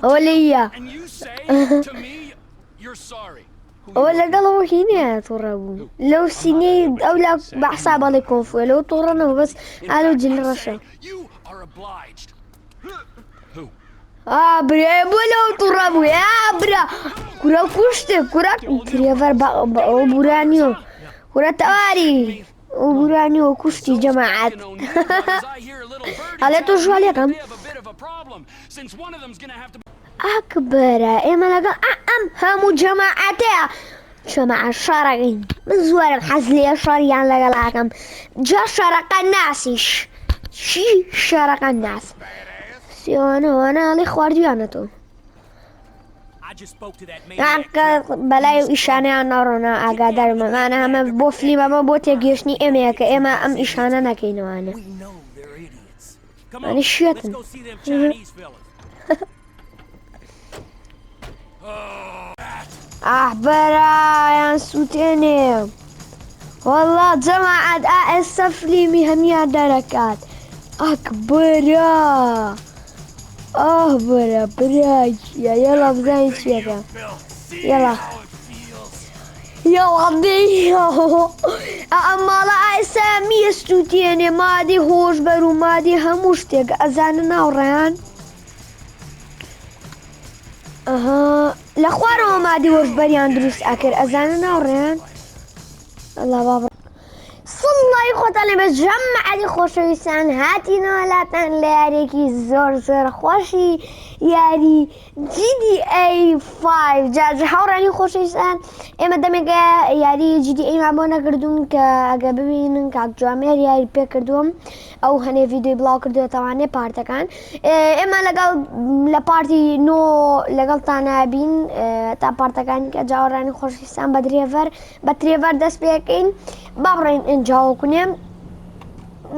أولية ولا قالوا هنا ترى لو سنين أو لا بحساب عليكم لو ترى بس قالوا جل رشا برا بولو ترى يا برا كرة كشت كرة تريفر برانيو كرة تواري وبرانيو كشتي جماعات على توجه عليكم أكبر إما لقى همو جماعتها جماعة شرقين من زوار الحزلية شريان لقى لكم جا شرق الناسيش شي شرق الناس وانا اللي خوارديانتو بلاي إشانة أنا رونا أقدر ما أنا هم بوفلي ما بوتي جيشني إميك إما أم إشانة نكينو أنا شيتن برا يا سوتيني والله جماعة أسفلي مهمية دركات أكبر برا يلا بزاين شيكا يلا بيو أما لا أسامي سوتيني مادي هوش برو مادي هموشتك أزاننا وريان لخوارو مادي هوش بريان دروس أكر أزاننا وريان الله بابا صلى يخوتني بجمع دي خوشويسان هاتي نولاتن لاريكي زور خوشي يعني GTA 5 جاج حوراني خوشويسان اما دمك يعني GTA معبونا كردون كاقا ببينن كاق جوامير يعني بي كردوم او هني فيديو بلاك كردو طبعا بارتا كان اما لقل لبارتي نو لقل تانا بين تا بارتا كان كجاوراني خوشويسان بتريفر دس بيكين بابرين انجاو كنيم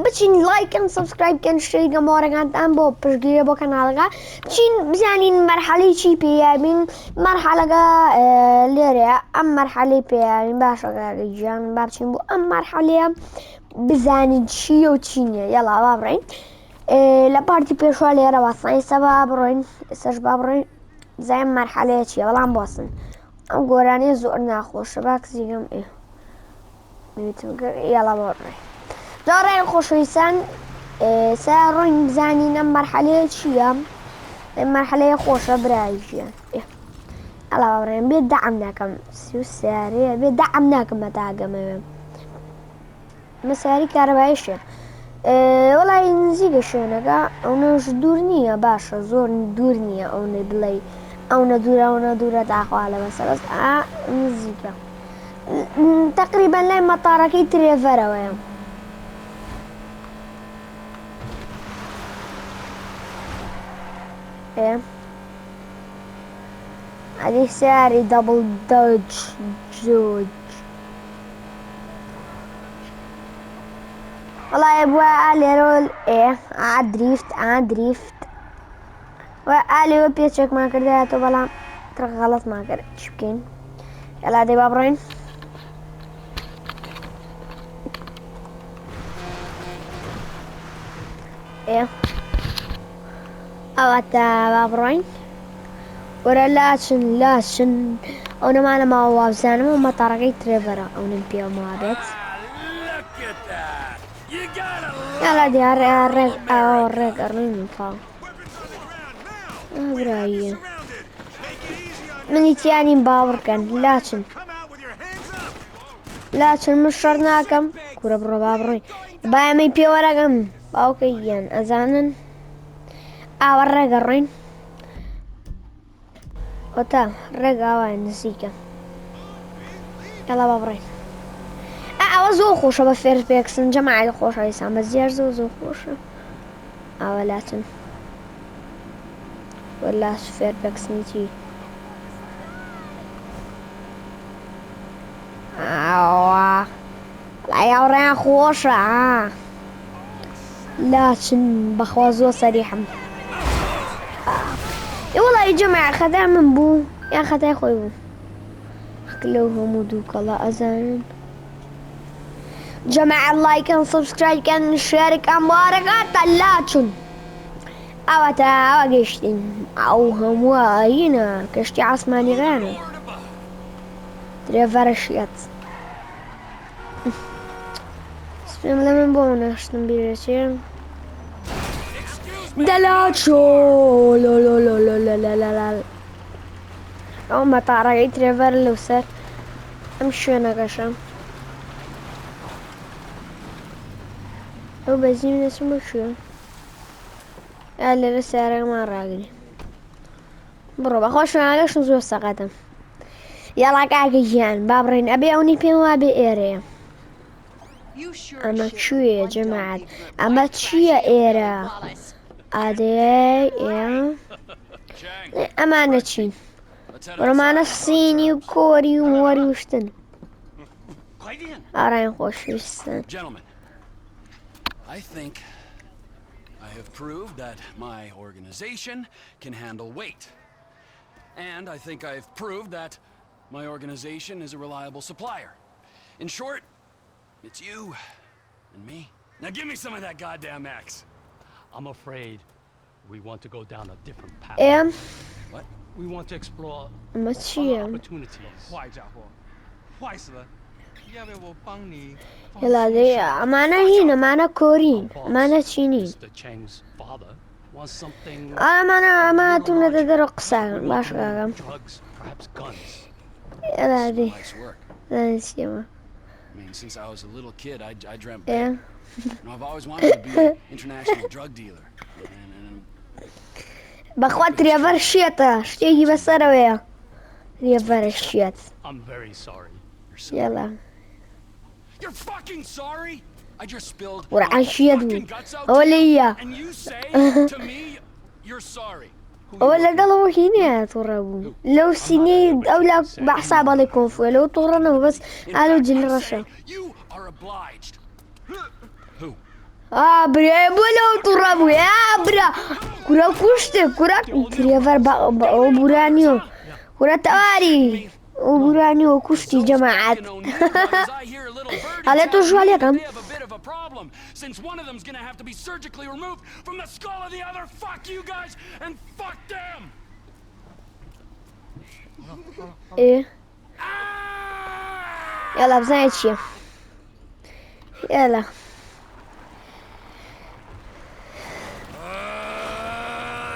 بچین لایک و سابسکرایب کن شیر گماره کن با پشگیری با کانال کا بچین بزنین مرحله چی پیامین مرحله کا لیره مرحله پیامین باشه که جان بابچین بو مرحله بزنین چی و چینه یلا بابرین لپارتی پیشوا لیره واسه سبب بابرین سش بابرین زي مرحله چی ولی باسن گورانی زور نخوش باک زیگم يلا بوري دارين خوشويسان ساروين بزانينا مرحلة شيا مرحلة خوشة برايجيا يلا بوري بيدعمناكم ساري بيدعمناكم متاقم مساري كاربايشة والله نزيق شونك اونا دورنية باشا زور دورنية اونا بلاي اونا دورة داخو على مسألة نزيقة تقريبا لا مطاركي تريفرا ويا ايه هذه ساري دبل جوج والله يبغى الي رول ايه عادريفت والي بيتشك ما كردها بلا ترى غلط ما كرد شبكين يلا دي بابرين ايه اوتا بابرين ورا لاشن انا معنا ما هو زانم وما طرقي تريفرا او نبيو مابت يلا دي الرق ارنين فاو براي من تاني باور كان لاشن مش شرناكم كورا برا بابرين بايا مي بيو ورقم اوكي ازانن ورق الرين وتا رقا وين نسيكا يلا بابرين وزو خوشة بفير بيكسن جماعة خوشة يسام الزيار زو خوشة ولاتن ولا فير بيكسن تي لا يورين خوشة لكن بخوازو صريحة والله يا جماعة خذا من بو يا خذا يا خوي بو خلوهم ودوك الله أزان جماعة لايك and subscribe and share كان باركات لكن ئەوەتە ئەوە گەشتین ئەو هەمووە هینە کەشتی عاسمانیەکانە درێڤەرە شێت سپێم لە من بۆ نەشتم بیرەچێ دەلاچۆ ئەو مەتاڕەکەی ترێڤەر لەو سەر ئەم شوێنەکەشە ئەو بەزیم نەچم بە شوێن یا لێرە سیارەکەمان ڕاگری بڕۆ بەخۆ شوێنەکەشم زۆر سەقەتم یاڵا کاکە گیان با بڕێن ئەبێ ئەوەی پێم وابێ ئێرەیە ئەمە کوێیە جەماعەت ئەمە چییە ئێرە ئادەی ئەمانە چین ڕۆمانە سینی و کۆری و وەری وشتن ئاڕایان خۆشویستن I think I have proved that my organization can handle weight. And I think I've proved that my organization is a reliable supplier. In short, it's you and me. Now give me some of that goddamn X. I'm afraid we want to go down a different path. What? We want to explore Machia. other opportunities. 坏家伙，坏死了！要不要我帮你？ يلا دي أمانة هنا أمانة كورين أمانة تشينين Mr. Cheng's father wants something. أمانة تمنى تدرق قصة باش قاقم Drugs, perhaps guns. يلا دي Nice work. لا نسيما I mean, since I was a little kid, I dreamt big. إيه You know, I've always wanted to be an international drug dealer. And بخوات تريفر شيطة شتيجي بسروية تريفر الشيط I'm very sorry. you're so يلا You're fucking sorry? I just spilled ورا my عشية fucking دوي guts out to أولية you, and you say to me, you're sorry. Who you ولا working قالوا هنا ترابو لو سنين أو لا بحساب عليكم فوق لو تغرنا بس قالوا جل I رشا say you are obliged. Who? برا بولو ترابو يا برا كرا كوشته كرا تريفر برانيو كرا تواري وبرانيو كوشتي جماعات على توجه عليكم They have a bit of a problem, since one of them's gonna have to be surgically removed from the skull of the other. Fuck you guys and fuck them. ايه يلا بزايد شي يلا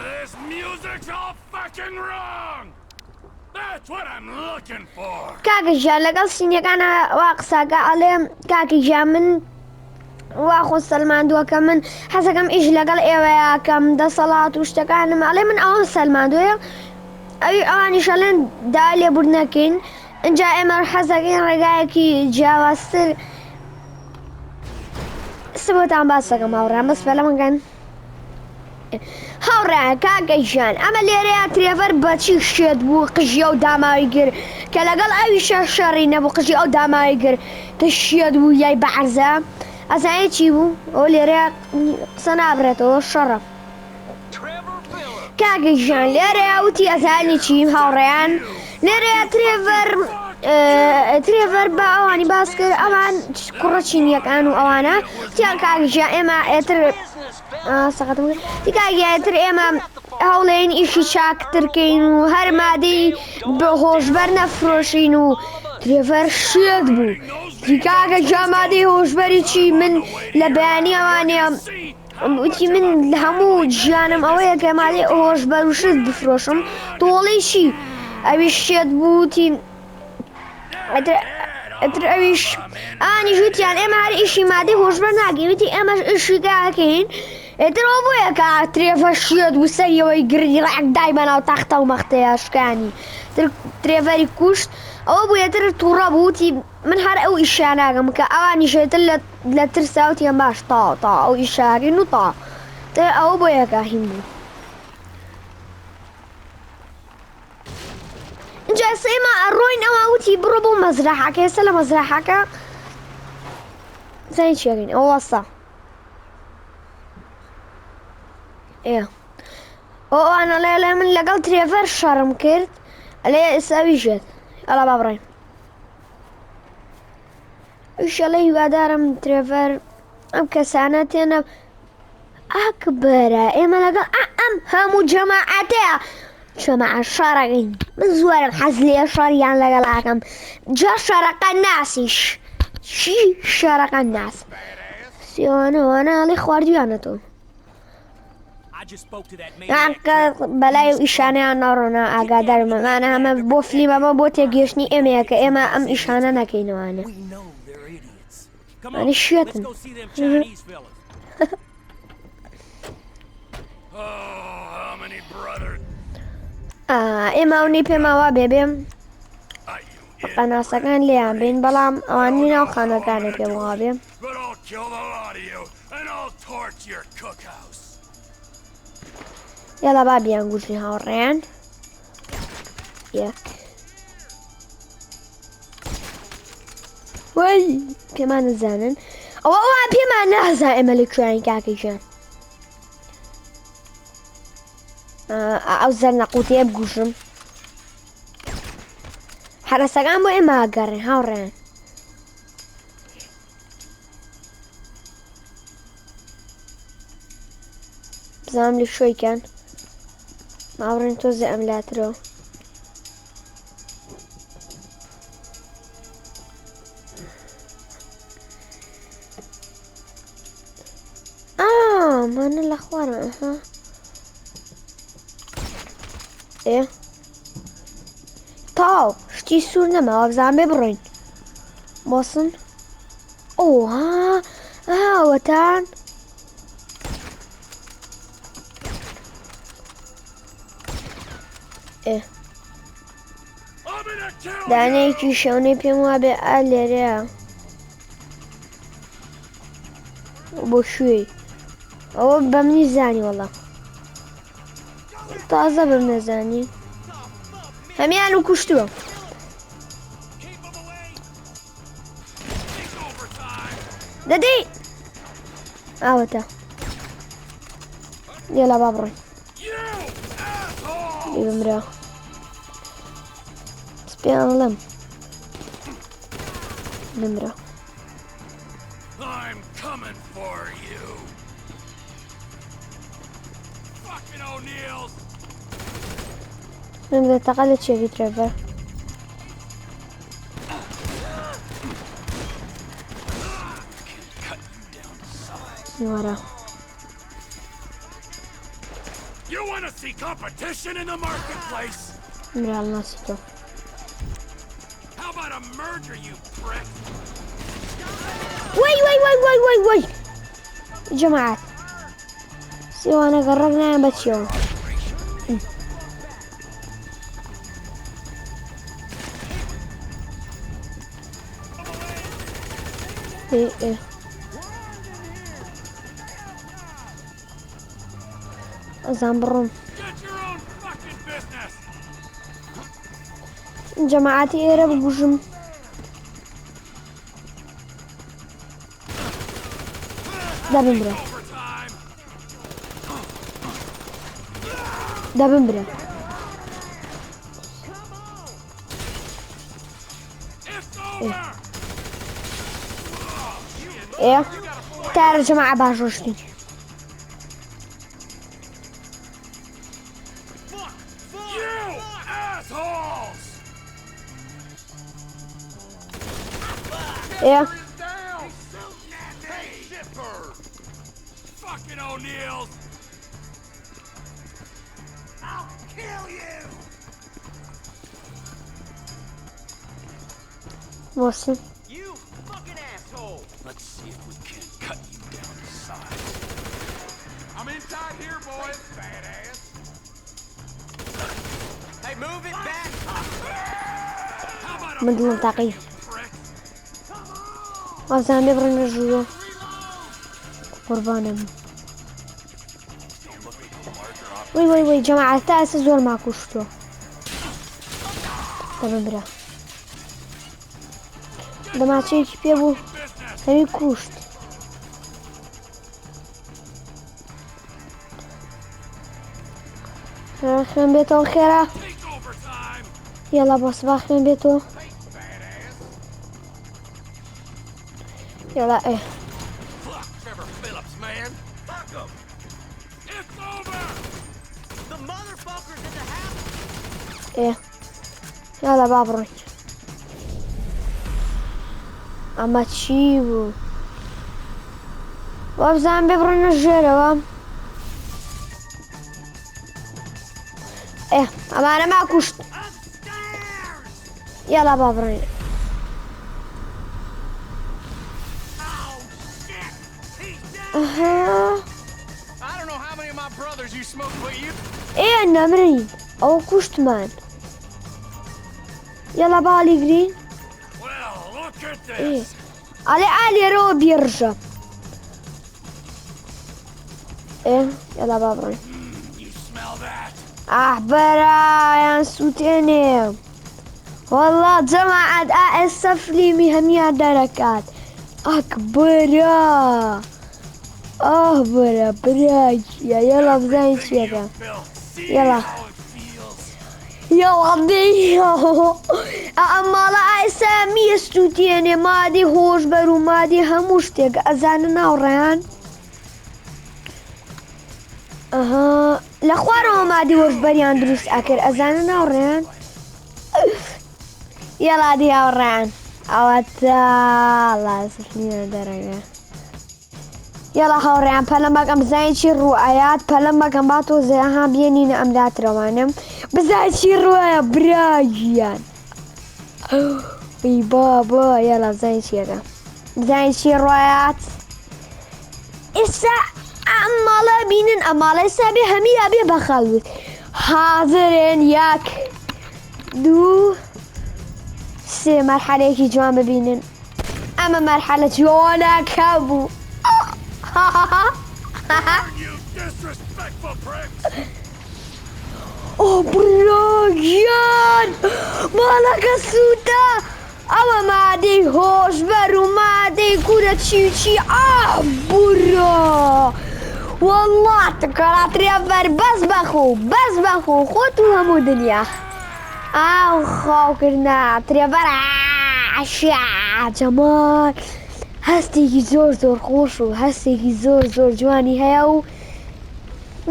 This music's all fucking wrong. That's what I'm looking for. كاكي جان لقل سيني كان واقسا قال كاكي جان من واخو سلمان دو كم حسا كم ايش لقل ايوه كم دا صلاة واشتكان علي من اول سلمان دو اي اواني شالين دالي برناكين ان جاء امر حسا كين رقايكي جاوستر سبوت عم باسا كم هورا بس فلا من كان هورا كاكي جان اما اللي ريا تريفر باتشي شد بو قجي او دامايقر كلاقل اوي شارين بو قجي او دامايقر تشيد بو ياي بعرزة أسعي تشيبو أولي ريا سنابرتو الشرف كاكي جان ليريا وتي أسعي تشيب هوريان ليريا تريفر با أواني باسكر أوان كرتشين يكانو أوانا تيان كاكي جان إما اتر سقطمو تي كاكي اتر إما هولين إشي شاك تركينو هر مادي بهوش برنفروشينو تريفر شيد بو تيكاكا جامادي هوش بريتشي من لباني اواني وتي من همو جانم اويا كمالي هوش بروشد بفروشم طولي شي اوي شيد بوتي اتر اويش اني جوتي يعني اما هاري اشي مادي هوش برناقي وتي اما اشي كاكين اتر ابويا كا تريفر شيد بو سريا ويقردي لعك دايما او تخته ومختياش كاني تريفر كوشت أو بيتر ترابوتي من هر أو إشارة كم كأواني شيء لا ترساوتي باش طا أو إشارة إنه طا أو بيا كاهيمو جاسيما الروين أوتي بربو مزرعة كيسلا مزرعة كا زين شيرين أو وصا إيه أو أنا لا من لقل تريفر شرم كرت عليه إساوي جد الله بابرين إيش الله يقدرم تريفر أم كسانتين أكبر إما لقى هم جماعة شرقين بزورم حزلي شريان لقلاكم جا شرق الناسش شي شرق الناس سيوانا لخوارديانتو بەلای ئیشانەیان ناڕۆنا ئاگادارمە مانە ئەمە بۆ فلیمەمە بۆ تێگەشتنی ئێمەیە کە ئێمە ئەم ئیشانە نەکەینەوانە ئەنی شێتن ئێمە ئەوەی پێماوا بێبێم قەناسەکان لێیان بین بەڵام ئەوانی ناو خانەکانە پێم وا بێم یاڵا با بیان گوژی هاوڕێیان یەک وەی پێمان نزانن ئەوە پێمان نازان ئێمە لەکوێیان کاکەیشان ئەو زەرنەقوتەیە بگوژم حرەسەکان بۆ ئێمە ئاگەڕێن هاوڕێیان بزانم لە شوۆیکەن ماوڕێن تۆزە ئەم لاترەوە مانە لە خوارە تاو شتی سوور نەماوە بزان بێ بڕۆین بۆسن ئۆها ئاوەتان دانەیەکی شەونەی پێم وا بێ ئا لێرەیە بۆ شوێی ئەوە بەم نیزانی وەڵا تازە بەم نەزانی هەمیان و کوشتووە دەدەی ئاوەتە لێلا با بڕۆین بمرا سپیان لەم بمرا من تقل چێوی ترەڤەر وەرە You want to see competition in the marketplace? مرال ناسی تۆ How about a merger, you prick? وای جەماعەت سیوانەکە ڕەگ نایان بەچیەوە ئەزان بڕۆم جەماعەتی ئێرە بگوژم دەبم برە تارە جەماعە باشۆشتین Fucking O'Neills! I'll kill you! وەسن You fucking asshole! Let's see if we can't cut you down to size. I'm inside here, boys. Badass. Hey, move it back! How about a مدلن تاقی prick? ئازان بێ بڕێنە ژوورە قوربانم وای جەماعەت تا ئێستا زۆر ماکوشتووە دەبم برە دەماچەیەکی پێ بوو هەوی کوشت خوێن بێتەوە خێرا یاڵا بۆسبا خوێن بێتەوە یاڵا إيه يلا با بڕۆین ئەمە چی بوو وا بزانم بێ بڕۆینە ژێرەوە ئێ ئەمانە ما کوشت يلا با بڕۆین I don't know how many of my brothers you smoked, but you. ئێ نەمرین ئەوە کوشتمان يلا با ئالیگرین Well, look at إيه ئەڵێ ئالێرەوە بێڕژە إيه يلا با بڕۆین You smell that? برایان سووتێنێ والله جەماعەت ئێستا فلیمی هەمیان دەرەکات ئەکبەرە برا براکیە یەڵە بزانین چیەکە يلا يلا ديو ئەماڵە ئێستا میە سووتێنێ مادی هۆشبەر و مادی هەموو شتێک ئەزانە ناوڕێیان لە خوارەوە مادی هۆشبەریان دروست ئەکرد ئەزانە ناوڕێیان یەڵا دی هاوڕێیان ئەوە تا لاسفلیە دەرەگە یەڵا هاوڕێیان پەلەمەکەم بزانین چی ڕوئایات پەلەمەکەم با تۆزەها بێنینە ئەم لاترەوانم بزانین چی ڕوایە براگیان بابا یەڵا بزانین چیەکە بزانین چی ڕوایات ئێستا ئەماڵە بینن ئەماڵە ئێستا بێ هەمیە بێ بەخەڵوت حاضرن یەک دوو سێ مەرحەلەیەکی جوان ببینن ئەمە مەرحەلە جوانەکە بوو You disrespectful pricks! براگیان ماڵەکە سووتە ئەوە مادەی هۆشبەر و مادەی گورە چی برا والله تکەڵاتریا بەر بەس بەخۆ خۆت و هەموو دنیا ئاو خاوکردنا ترێبەر جەمال هەستێکی زۆر خۆش و هەستێکی زۆر جوانی هەیە و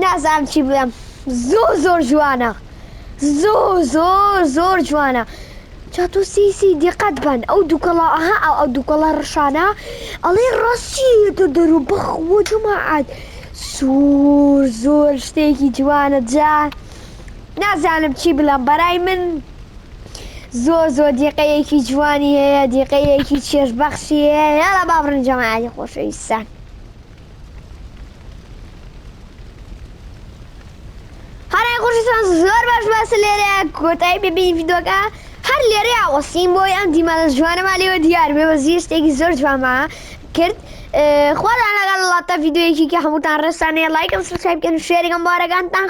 نازانم چی بڵێم زۆر جوانە زۆر جوانە جا تۆ سی دیقەت بن ئەو دووکەڵا ئەو دووکەڵا ڕەشانە ئەڵێ ڕاستیەتە دەرو بەخۆ جەماعەت زۆر شتێکی جوانە جا نازانم چی بڵێم بەرای من زۆر دیقەیەکی جوانی هەیە دیقەیەکی چێژبەخشی هەیە یاڵا با بڕن جەماعەتی خۆشەویستان هەرای خۆشەویستان زۆر باش لێرەیە کۆتایی ببینی ڤیدۆکە هەر لێرەیە وەسیم بۆی ئەم دیمەلە جوانەما لێوە دیار بێ بەزی شتێکی زۆر جوانمە کرد خوادان لەگەڵ وڵاتە ڤیدۆیەکی کە هەمووتان ڕێستانەیە لایکم سبسکرایب بکەن و شێرێکم بارەکانتان